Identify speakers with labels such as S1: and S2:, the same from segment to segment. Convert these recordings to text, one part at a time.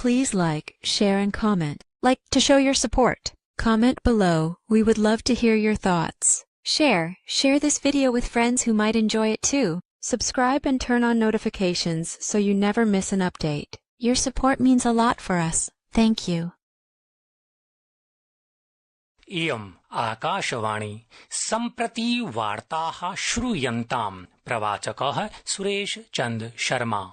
S1: Please like, share, and comment. Like to show your support. Comment below. We would love to hear your thoughts. Share this video with friends who might enjoy it too. Subscribe and turn on notifications so you never miss an update. Your support means a lot for us. Thank you.
S2: इयम् आकाशवाणी सम्प्रति वार्ताः श्रूयन्ताम् प्रवाचकः सुरेश चंद शर्मा।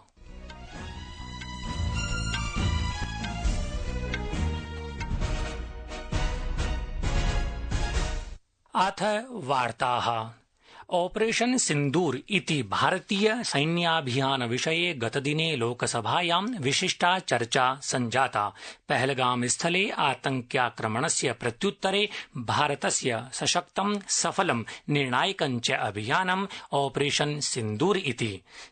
S2: अथ वार्ताः। Operation सिन्दूर इति भारतीय सैन्याभियान विषये गतदिने लोकसभायां विशिष्टा चर्चा सञ्जाता। पहलगाम स्थले आतङ्क्याक्रमणस्य प्रत्युत्तरे भारतस्य सशक्तं सफलं निर्णायकं च अभियानम् ऑपरेशन सिन्दूर इति।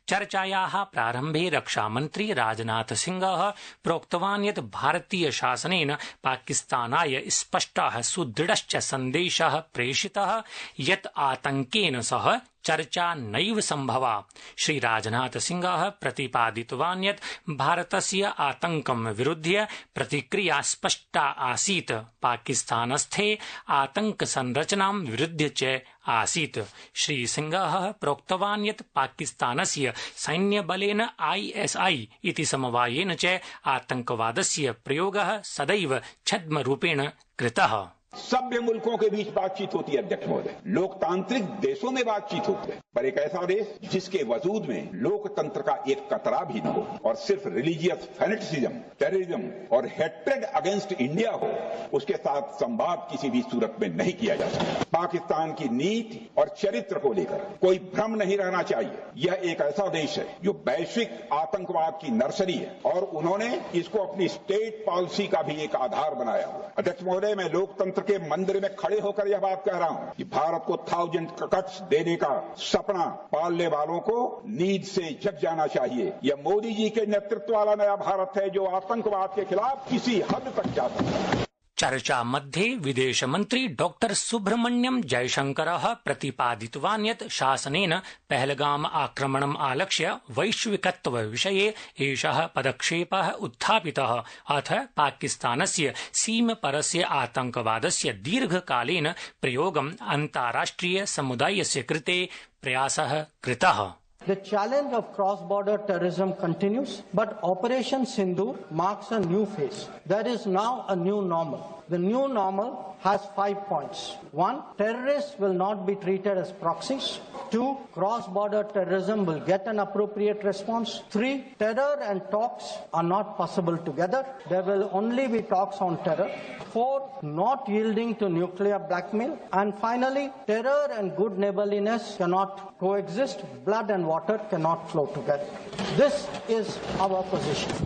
S2: चर्चायाः प्रारम्भे रक्षामन्त्री राजनाथ सिंहः प्रोक्तवान् यत् भारतीय शासनेन पाकिस्तानाय स्पष्टः सुदृढश्च सन्देशः प्रेषितः यत् आतङ्केन सह चर्चा नैव सम्भवा। श्री राजनाथ सिंहः प्रतिपादितवान् यत् भारतस्य आतङ्कं विरुध्य प्रतिक्रिया स्पष्टा आसीत्। पाकिस्तानस्थे आतङ्क संरचनां विरुध्य च आसीत्। श्री सिंहः प्रोक्तवान् यत् पाकिस्तानस्य सैन्यबलेन ISI इति समवायेन च आतङ्कवादस्य प्रयोगः सदैव छद्मरूपेण कृतः।
S3: सभ्य मुल्कों के बीच बातचीत होती है अध्यक्ष महोदय, लोकतांत्रिक देशों में बातचीत होती है, पर एक ऐसा देश जिसके वजूद में लोकतंत्र का एक कतरा भी न हो और सिर्फ रिलीजियस फैनेटिसिज्म, टेररिज्म और हेट्रेड अगेंस्ट इंडिया हो, उसके साथ संवाद किसी भी सूरत में नहीं किया जा सकता। पाकिस्तान की नीति और चरित्र को लेकर कोई भ्रम नहीं रहना चाहिए। यह एक ऐसा देश है जो वैश्विक आतंकवाद की नर्सरी है और उन्होंने इसको अपनी स्टेट पॉलिसी का भी एक आधार बनाया हुआ। अध्यक्ष महोदय, मैं लोकतंत्र के मंदिर में खड़े होकर यह बात कह रहा हूं कि भारत को 1000 कट्स देने का सपना पालने वालों को नींद से जग जाना चाहिए। यह मोदी जी के नेतृत्व वाला नया भारत है जो आतंकवाद के खिलाफ किसी हद तक जा सकता है।
S2: चर्चा मध्ये विदेशमन्त्री डॉक्टर सुब्रह्मण्यम जयशंकरः प्रतिपादितवान् यत् शासनेन पहलगाम आक्रमणम् आलक्ष्य वैश्विकत्व विषये एषः पदक्षेपः उत्थापितः। अथ पाकिस्तानस्य सीमपरस्य आतङ्कवादस्य दीर्घकालेन प्रयोगम् अन्ताराष्ट्रिय समुदायस्य कृते प्रयासः कृतः।
S4: The challenge of cross-border terrorism continues, but Operation Sindoor marks a new phase. There is now a new normal. The new normal has 5 points. 1. Terrorists will not be treated as proxies. 2. Cross-border terrorism will get an appropriate response. 3. Terror and talks are not possible together. There will only be talks on terror. 4. Not yielding to nuclear blackmail. And finally, terror and good neighborliness cannot coexist. Blood and water cannot flow together. This is our position.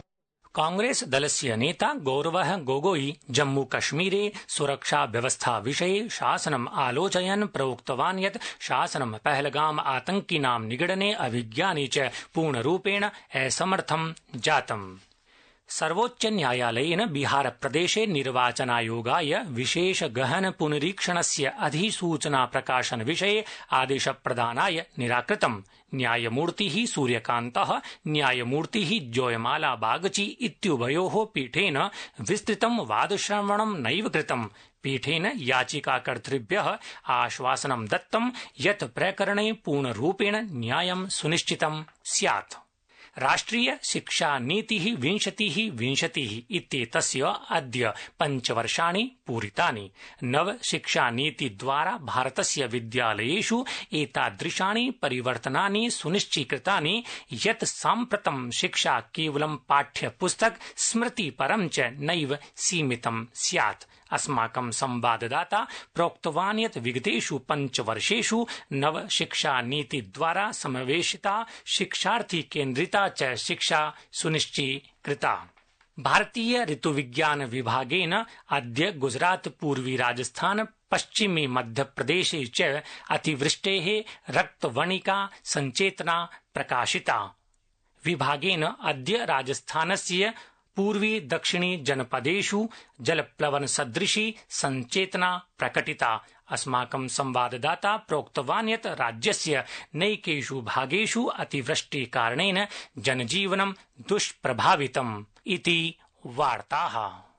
S2: Congress दलस्य नेता गौरवः गोगोई जम्मू कश्मीरे सुरक्षा व्यवस्था विषये शासनम् आलोचयन् प्रोक्तवान् यत् शासनं पहलगाम आतङ्किनां निगडने अभिज्ञाने च पूर्णरूपेण असमर्थं जातम्। सर्वोच्च न्यायालयेन बिहार प्रदेशे निर्वाचनायोगाय विशेष गहन पुनरीक्षणस्य अधिसूचना प्रकाशन विषये आदेश प्रदानाय निराकृतम्। न्यायमूर्तिः सूर्यकान्तः न्यायमूर्तिः जोयमाला बागची इत्युभयोः पीठेन विस्तृतं वादश्रवणं नैव कृतम्। पीठेन याचिकाकर्तृभ्यः आश्वासनं दत्तं यत् प्रकरणे पूर्णरूपेण न्यायं सुनिश्चितं स्यात्। राष्ट्रिय शिक्षा नीतिः 2020 इत्येतस्य अद्य 5 वर्षाणि पूरितानि। नव शिक्षा नीति द्वारा भारतस्य विद्यालयेषु एतादृशानि परिवर्तनानि सुनिश्चीकृतानि यत् साम्प्रतं शिक्षा केवलं पाठ्यपुस्तक स्मृतिपरं च नैव सीमितं स्यात्। अस्माकं संवाददाता प्रोक्तवान् यत् विगतेषु 5 वर्षेषु नव शिक्षा नीति द्वारा समावेशिता शिक्षार्थी केन्द्रिता च शिक्षा सुनिश्चीकृता। भारतीय ऋतुविज्ञान विभागेन अद्य गुजरात पूर्वी राजस्थान पश्चिमी मध्यप्रदेशे च अतिवृष्टेः रक्तवर्णिका संचेतना प्रकाशिता। विभागेन अद्य राजस्थानस्य पूर्वी दक्षिणी जनपदेषु जलप्लवन सदृशी संचेतना प्रकटिता। अस्माकं संवाददाता प्रोक्तवान् यत् राज्यस्य नैकेषु भागेषु अतिवृष्टि कारणेन जनजीवनं दुष्प्रभावितम् इति वार्ताः।